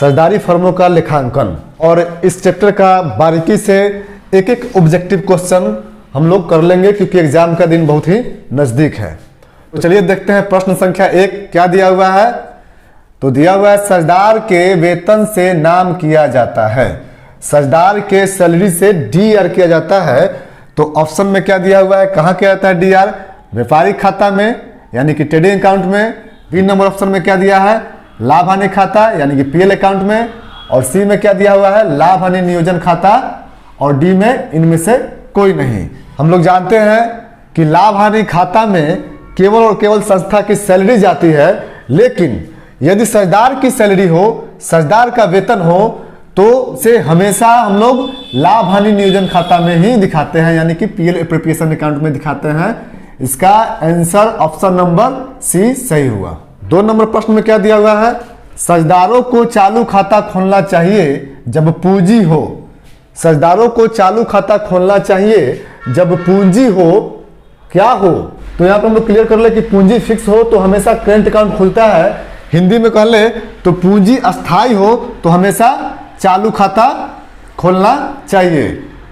साझेदारी फर्मों का लेखांकन। और इस चैप्टर का बारीकी से एक एक ऑब्जेक्टिव क्वेश्चन हम लोग कर लेंगे क्योंकि एग्जाम का दिन बहुत ही नजदीक है। तो चलिए देखते हैं प्रश्न संख्या 1 क्या दिया हुआ है। तो दिया हुआ है साझेदार के वेतन से नाम किया जाता है। साझेदार के सैलरी से डीआर किया जाता है। तो ऑप्शन में क्या दिया हुआ है, कहाँ किया जाता है डीआर? व्यापारिक खाता में यानी कि ट्रेडिंग अकाउंट में। बी नंबर ऑप्शन में क्या दिया है, लाभ हानि खाता यानी कि पीएल अकाउंट में। और सी में क्या दिया हुआ है, लाभ हानि नियोजन खाता। और डी में इनमें से कोई नहीं। हम लोग जानते हैं कि लाभ हानि खाता में केवल और केवल संस्था की सैलरी जाती है, लेकिन यदि साझेदार की सैलरी हो, साझेदार का वेतन हो, तो से हमेशा हम लोग लाभ हानि नियोजन खाता में ही दिखाते हैं यानी कि पीएल एप्रोप्रिएशन अकाउंट में दिखाते हैं। इसका आंसर ऑप्शन नंबर सी सही हुआ। 2 नंबर प्रश्न में क्या दिया हुआ है, साझेदारों को चालू खाता खोलना चाहिए जब पूंजी हो। साझेदारों को चालू खाता खोलना चाहिए जब पूंजी हो, क्या हो? तो यहाँ पर हम लोग क्लियर कर ले कि पूंजी फिक्स हो तो हमेशा करेंट अकाउंट खुलता है। हिंदी में कह ले तो पूंजी अस्थाई हो तो हमेशा चालू खाता खोलना चाहिए।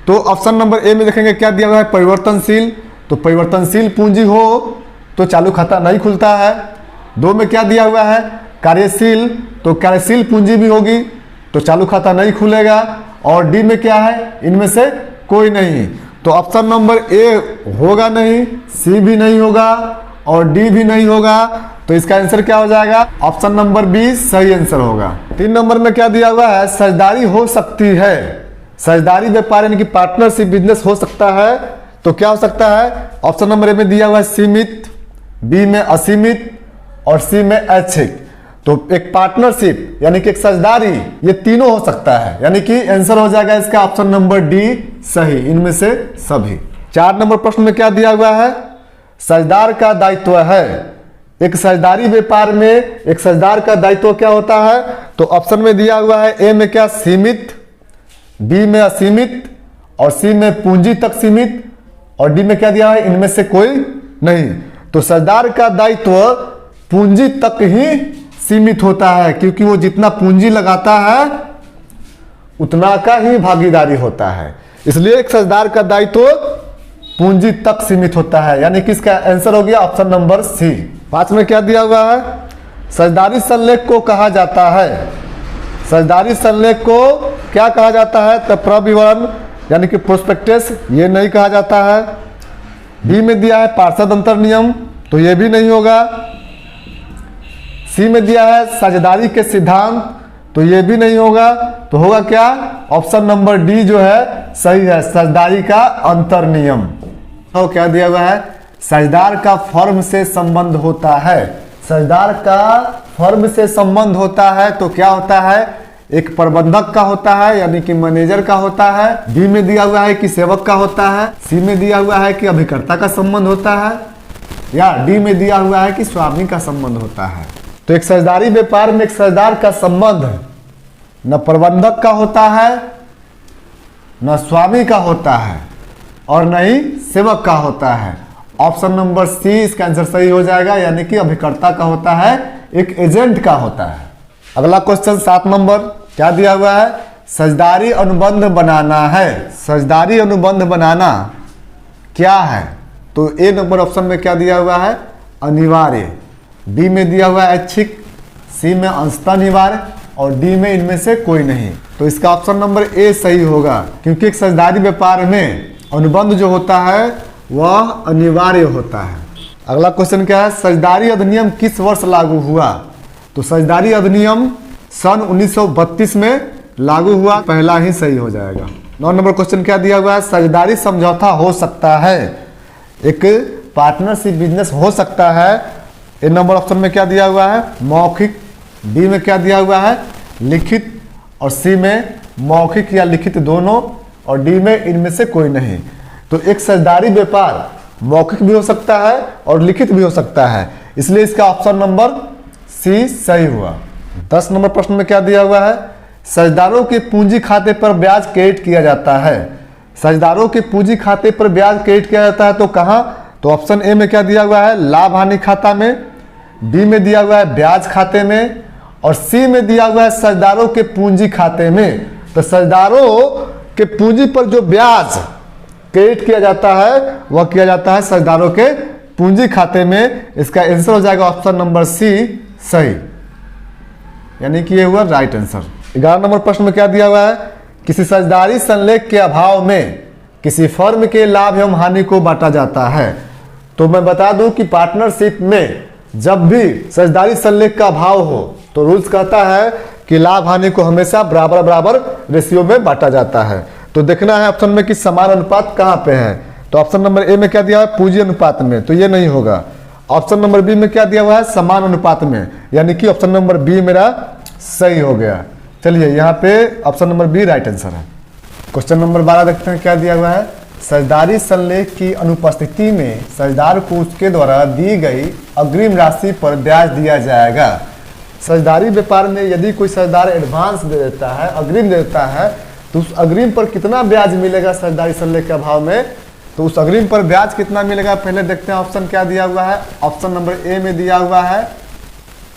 तो ऑप्शन नंबर ए में देखेंगे क्या दिया हुआ है, परिवर्तनशील। तो परिवर्तनशील पूंजी हो तो चालू खाता नहीं खुलता है। 2 में क्या दिया हुआ है, कार्यशील। तो कार्यशील पूंजी भी होगी तो चालू खाता नहीं खुलेगा। और डी में क्या है, इनमें से कोई नहीं। तो ऑप्शन नंबर ए होगा नहीं, सी भी नहीं होगा और डी भी नहीं होगा। तो इसका आंसर क्या हो जाएगा, ऑप्शन नंबर बी सही आंसर होगा। 3 नंबर में क्या दिया हुआ है, साझेदारी हो सकती है। साझेदारी व्यापार यानी कि पार्टनरशिप बिजनेस हो सकता है। तो क्या हो सकता है, ऑप्शन नंबर ए में दिया हुआ है सीमित, बी में असीमित और सी में ऐच्छिक। तो एक पार्टनरशिप यानी कि एक साझेदारी, ये तीनों हो सकता है यानी कि आंसर हो जाएगा इसका ऑप्शन नंबर डी सही, इनमें से सभी। 4 नंबर प्रश्न में क्या दिया हुआ है, साझेदार का दायित्व है। एक साझेदारी व्यापार में एक साझेदार का दायित्व क्या होता है? तो ऑप्शन में दिया हुआ है ए में क्या, सीमित, बी में असीमित और सी में पूंजी तक सीमित और डी में क्या दिया है, इनमें से कोई नहीं। तो साझेदार का दायित्व पूंजी तक ही सीमित होता है क्योंकि वो जितना पूंजी लगाता है उतना का ही भागीदारी होता है, इसलिए एक साझेदार का दायित्व पूंजी तक सीमित होता है यानी कि इसका आंसर हो गया ऑप्शन नंबर सी। 5 में क्या दिया हुआ है, साझेदारी संलेख को कहा जाता है। साझेदारी संलेख को क्या कहा जाता है, तो प्रविवरण यानी कि प्रोस्पेक्टस, ये नहीं कहा जाता है। बी में दिया है पार्षद अंतर नियम, तो ये भी नहीं होगा। सी में दिया है साझेदारी के सिद्धांत, तो ये भी नहीं होगा। तो होगा क्या, ऑप्शन नंबर डी जो है सही है, साझेदारी का अंतर नियम। तो क्या दिया हुआ है, साझेदार का फर्म से संबंध होता है। साझेदार का फर्म से संबंध होता है तो क्या होता है, एक प्रबंधक का होता है यानी कि मैनेजर का होता है। बी में दिया हुआ है कि सेवक का होता है। सी में दिया हुआ है कि अभिकर्ता का संबंध होता है या डी में दिया हुआ है कि स्वामी का संबंध होता है। तो एक साझेदारी व्यापार में एक साझेदार का संबंध न प्रबंधक का होता है, न स्वामी का होता है और न ही सेवक का होता है। ऑप्शन नंबर सी इसका आंसर सही हो जाएगा यानी कि अभिकर्ता का होता है, एक एजेंट का होता है। अगला क्वेश्चन 7 नंबर क्या दिया हुआ है, साझेदारी अनुबंध बनाना है। साझेदारी अनुबंध बनाना क्या है? तो ए नंबर ऑप्शन में क्या दिया हुआ है, अनिवार्य। बी में दिया हुआ है ऐच्छिक, सी में अंशतः अनिवार्य और डी में इनमें से कोई नहीं। तो इसका ऑप्शन नंबर ए सही होगा क्योंकि एक साझेदारी व्यापार में अनुबंध जो होता है वह अनिवार्य होता है। अगला क्वेश्चन क्या है, साझेदारी अधिनियम किस वर्ष लागू हुआ? तो साझेदारी अधिनियम सन 1932 में लागू हुआ, पहला ही सही हो जाएगा। 9 नंबर क्वेश्चन क्या दिया हुआ है, साझेदारी समझौता हो सकता है, एक पार्टनरशिप बिजनेस हो सकता है। ए नंबर ऑप्शन में क्या दिया हुआ है, मौखिक। बी में क्या दिया हुआ है, लिखित और सी में मौखिक या लिखित दोनों और डी में इनमें से कोई नहीं। तो एक साझेदारी व्यापार मौखिक भी हो सकता है और लिखित भी हो सकता है, इसलिए इसका ऑप्शन नंबर सी सही हुआ। 10 नंबर प्रश्न में क्या दिया हुआ है, साझेदारों के पूंजी खाते पर ब्याज क्रेडिट किया जाता है। साझेदारों के पूंजी खाते पर ब्याज क्रेडिट किया जाता है तो कहाँ? तो ऑप्शन ए में क्या दिया हुआ है, लाभ हानि खाता में। बी में दिया हुआ है ब्याज खाते में और सी में दिया हुआ है साझेदारों के पूंजी खाते में। तो साझेदारों के पूंजी पर जो ब्याज क्रेडिट किया जाता है वह किया जाता है साझेदारों के पूंजी खाते में। इसका आंसर हो जाएगा ऑप्शन नंबर सी सही, यानी कि ये हुआ राइट आंसर। 11 नंबर प्रश्न में क्या दिया हुआ है, किसी साझेदारी संलेख के अभाव में किसी फर्म के लाभ एवं हानि को बांटा जाता है। तो मैं बता दूं कि पार्टनरशिप में जब भी साझेदारी संलेख का अभाव हो तो रूल्स कहता है कि लाभ हानि को हमेशा बराबर बराबर रेशियो में बांटा जाता है। तो देखना है ऑप्शन में कि समान अनुपात कहाँ पे है। तो ऑप्शन नंबर ए में क्या दिया है, पूंजी अनुपात में, तो ये नहीं होगा। ऑप्शन नंबर बी में क्या दिया हुआ है, समान अनुपात में, यानी कि ऑप्शन नंबर बी मेरा सही हो गया। चलिए यहाँ पे option number B right answer है। क्वेश्चन नंबर 12 देखते हैं क्या दिया हुआ है, साझेदारी संलेख की अनुपस्थिति में साझेदार को उसके द्वारा दी गई अग्रिम राशि पर ब्याज दिया जाएगा। साझेदारी व्यापार में यदि कोई साझेदार एडवांस दे देता है, अग्रिम दे देता है, तो उस अग्रिम पर कितना ब्याज मिलेगा साझेदारी संलेख के अभाव में। तो उस अग्रिम पर ब्याज कितना मिलेगा पहले देखते हैं। ऑप्शन क्या दिया हुआ है, ऑप्शन नंबर ए में दिया हुआ है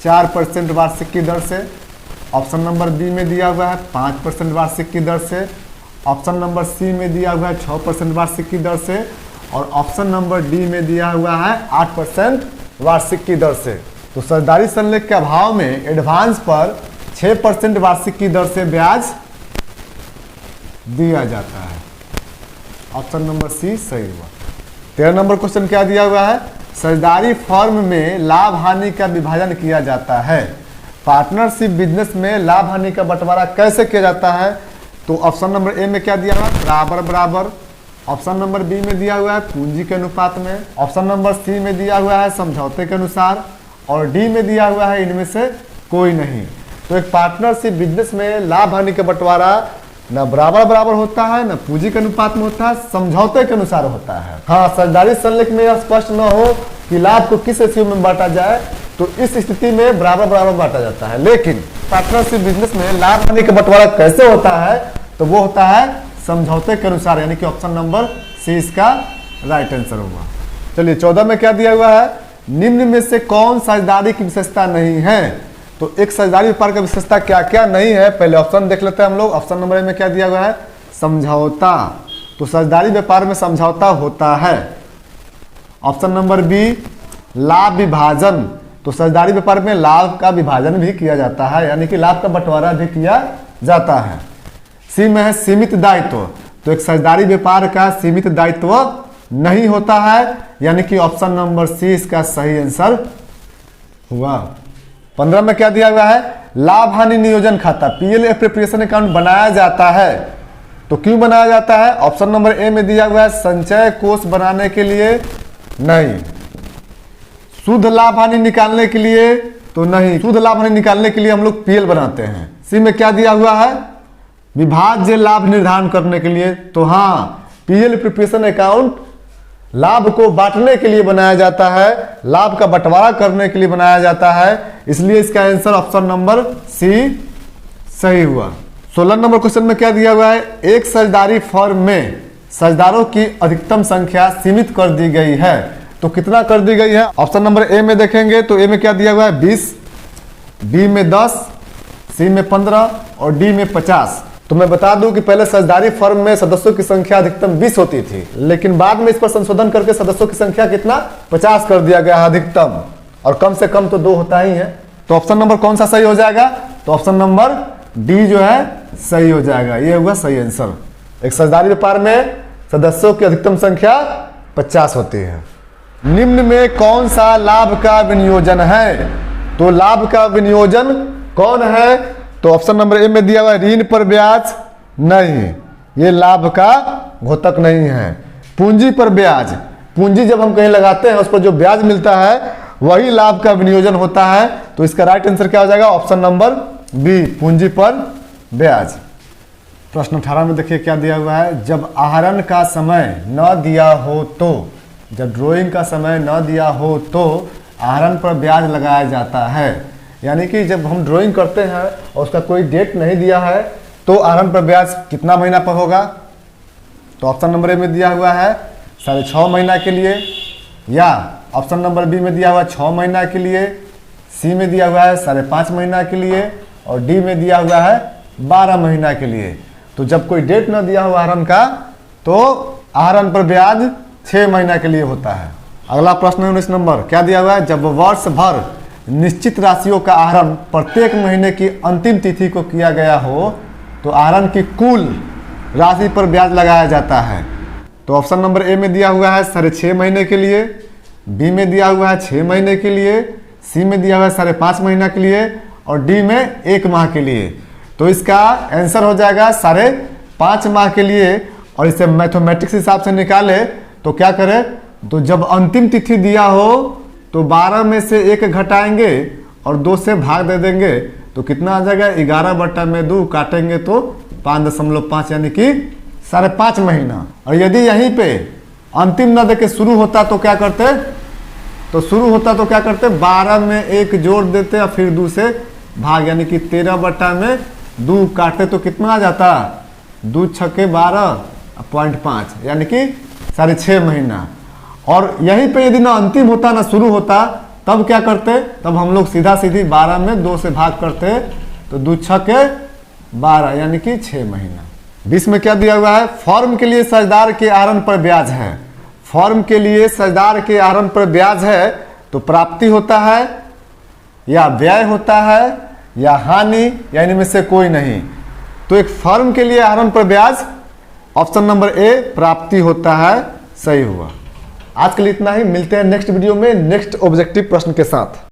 4% वार्षिक की दर से, ऑप्शन नंबर बी में दिया हुआ है 5% वार्षिक की दर से, ऑप्शन नंबर सी में दिया हुआ है 6% वार्षिक की दर से, और ऑप्शन नंबर डी में दिया हुआ है 8% वार्षिक की दर से। तो साझेदारी संलेख के अभाव में एडवांस पर 6% वार्षिक की दर से ब्याज दिया जाता है। ऑप्शन नंबर सी सही हुआ। 13 नंबर क्वेश्चन क्या दिया हुआ है, साझेदारी फर्म में लाभ हानि का विभाजन किया जाता है। पार्टनरशिप बिजनेस में लाभ हानि का बंटवारा कैसे किया जाता है। तो ऑप्शन नंबर ए में क्या दिया हुआ है, बराबर बराबर, ऑप्शन नंबर बी में दिया हुआ है पूंजी के अनुपात में, ऑप्शन नंबर सी में दिया हुआ है समझौते के अनुसार, और डी में दिया हुआ है इनमें से कोई नहीं। तो एक पार्टनरशिप बिजनेस में लाभ हानि का बंटवारा न बराबर बराबर होता है, न पूंजी के अनुपात में होता है, समझौते के अनुसार होता है। हाँ, साझेदारी संलेख में यह स्पष्ट न हो कि लाभ को किस रेशियो में बांटा जाए, तो इस स्थिति में बराबर बराबर बांटा जाता है। लेकिन पार्टनरशिप बिजनेस में लाभ हानि का बंटवारा कैसे होता है, तो वो होता है समझौते के अनुसार, यानी कि ऑप्शन नंबर सी इसका राइट आंसर होगा। चलिए 14 में क्या दिया हुआ है, निम्न में से कौन साझेदारी की विशेषता नहीं है। तो एक साझेदारी व्यापार का विशेषता क्या क्या नहीं है, पहले ऑप्शन देख लेते हैं हम लोग। ऑप्शन नंबर ए में क्या दिया हुआ है, समझौता। तो साझेदारी व्यापार में समझौता होता है। ऑप्शन नंबर बी लाभ विभाजन। तो साझेदारी व्यापार में लाभ का विभाजन भी किया जाता है, यानी कि लाभ का बंटवारा भी किया जाता है। सी में है सीमित दायित्व। तो एक साझेदारी व्यापार का सीमित दायित्व नहीं होता है, यानी कि ऑप्शन नंबर सी इसका सही आंसर हुआ। 15 में क्या दिया हुआ है, लाभ हानि नियोजन खाता, पीएल एप्रोप्रिएशन अकाउंट बनाया जाता है। तो क्यों बनाया जाता है, ऑप्शन नंबर ए में दिया हुआ है संचय कोष बनाने के लिए नहीं, शुद्ध लाभ हानि निकालने के लिए तो नहीं, शुद्ध लाभ हानि निकालने के लिए हम लोग पीएल बनाते हैं। सी में क्या दिया हुआ है, विभाज्य लाभ निर्धारण करने के लिए। तो हाँ, पीएल एप्रोप्रिएशन अकाउंट लाभ को बांटने के लिए बनाया जाता है, लाभ का बंटवारा करने के लिए बनाया जाता है, इसलिए इसका आंसर ऑप्शन नंबर सी सही हुआ। 16 नंबर क्वेश्चन में क्या दिया हुआ है, एक साझेदारी फर्म में साझेदारों की अधिकतम संख्या सीमित कर दी गई है। तो कितना कर दी गई है, ऑप्शन नंबर ए में देखेंगे तो ए में क्या दिया हुआ है 20, बी में 10, सी में 15 और डी में 50। तो मैं बता दूं कि पहले साझेदारी फर्म में सदस्यों की संख्या अधिकतम 20 होती थी, लेकिन बाद में इस पर संशोधन करके सदस्यों की संख्या कितना 50 कर दिया गया है अधिकतम, और कम से कम तो 2 होता ही है। तो ऑप्शन नंबर कौन सा सही हो जाएगा, तो ऑप्शन नंबर डी जो है सही हो जाएगा, ये हुआ सही आंसर। एक साझेदारी व्यापार में सदस्यों की अधिकतम संख्या 50 होती है। निम्न में कौन सा लाभ का विनियोजन है। तो लाभ का विनियोजन कौन है, तो ऑप्शन नंबर ए में दिया हुआ है ऋण पर ब्याज नहीं, ये लाभ का घोतक नहीं है। पूंजी पर ब्याज, पूंजी जब हम कहीं लगाते हैं उस पर जो ब्याज मिलता है वही लाभ का विनियोजन होता है। तो इसका राइट आंसर क्या हो जाएगा, ऑप्शन नंबर बी पूंजी पर ब्याज। प्रश्न 18 में देखिए क्या दिया हुआ है, जब आहरण का समय न दिया हो तो, जब ड्राइंग का समय न दिया हो तो आहरण पर ब्याज लगाया जाता है। यानी कि जब हम ड्राइंग करते हैं और उसका कोई डेट नहीं दिया है तो आहरण पर ब्याज कितना महीना पर होगा। तो ऑप्शन नंबर ए में दिया हुआ है 6.5 महीना के लिए, या ऑप्शन नंबर बी में दिया हुआ 6 महीना के लिए, सी में दिया हुआ है 5.5 महीना के लिए और डी में दिया हुआ है 12 महीना के लिए। तो जब कोई डेट न दिया हो आहरण का तो आहरण पर ब्याज 6 महीना के लिए होता है। अगला प्रश्न 19 नंबर क्या दिया हुआ है, जब वर्ष भर निश्चित राशियों का आहरण प्रत्येक महीने की अंतिम तिथि को किया गया हो तो आहरण की कुल राशि पर ब्याज लगाया जाता है। तो ऑप्शन नंबर ए में दिया हुआ है 6.5 महीने के लिए, बी में दिया हुआ है 6 महीने के लिए, सी में दिया हुआ है 5.5 महीना के लिए और डी में 1 माह के लिए। तो इसका आंसर हो जाएगा 5.5 माह के लिए। और इसे मैथमेटिक्स हिसाब से निकाले तो क्या करें, तो जब अंतिम तिथि दिया हो तो 12 में से 1 घटाएंगे और 2 से भाग दे देंगे तो कितना आ जाएगा, 11/2 काटेंगे तो 5.5 यानी कि 5.5 महीना। और यदि यहीं पे अंतिम न देके शुरू होता तो क्या करते, तो शुरू होता तो क्या करते, 12 में 1 जोड़ देते और फिर 2 से भाग यानी कि 13/2 काटते तो कितना आ जाता, 2 छक्के 12.5 यानी कि 6.5 महीना। और यहीं पे यदि ना अंतिम होता ना शुरू होता तब क्या करते, तब हम लोग सीधा सीधी 12 में 2 से भाग करते तो 2 छक्के 12 यानी कि 6 महीना। 20 में क्या दिया हुआ है, फॉर्म के लिए साझेदार के आहरण पर ब्याज है। फॉर्म के लिए साझेदार के आहरण पर ब्याज है तो प्राप्ति होता है या व्यय होता है या हानि या इनमें से कोई नहीं। तो एक फर्म के लिए आहरण पर ब्याज ऑप्शन नंबर ए प्राप्ति होता है, सही हुआ। आज के लिए इतना ही, मिलते हैं नेक्स्ट वीडियो में नेक्स्ट ऑब्जेक्टिव प्रश्न के साथ।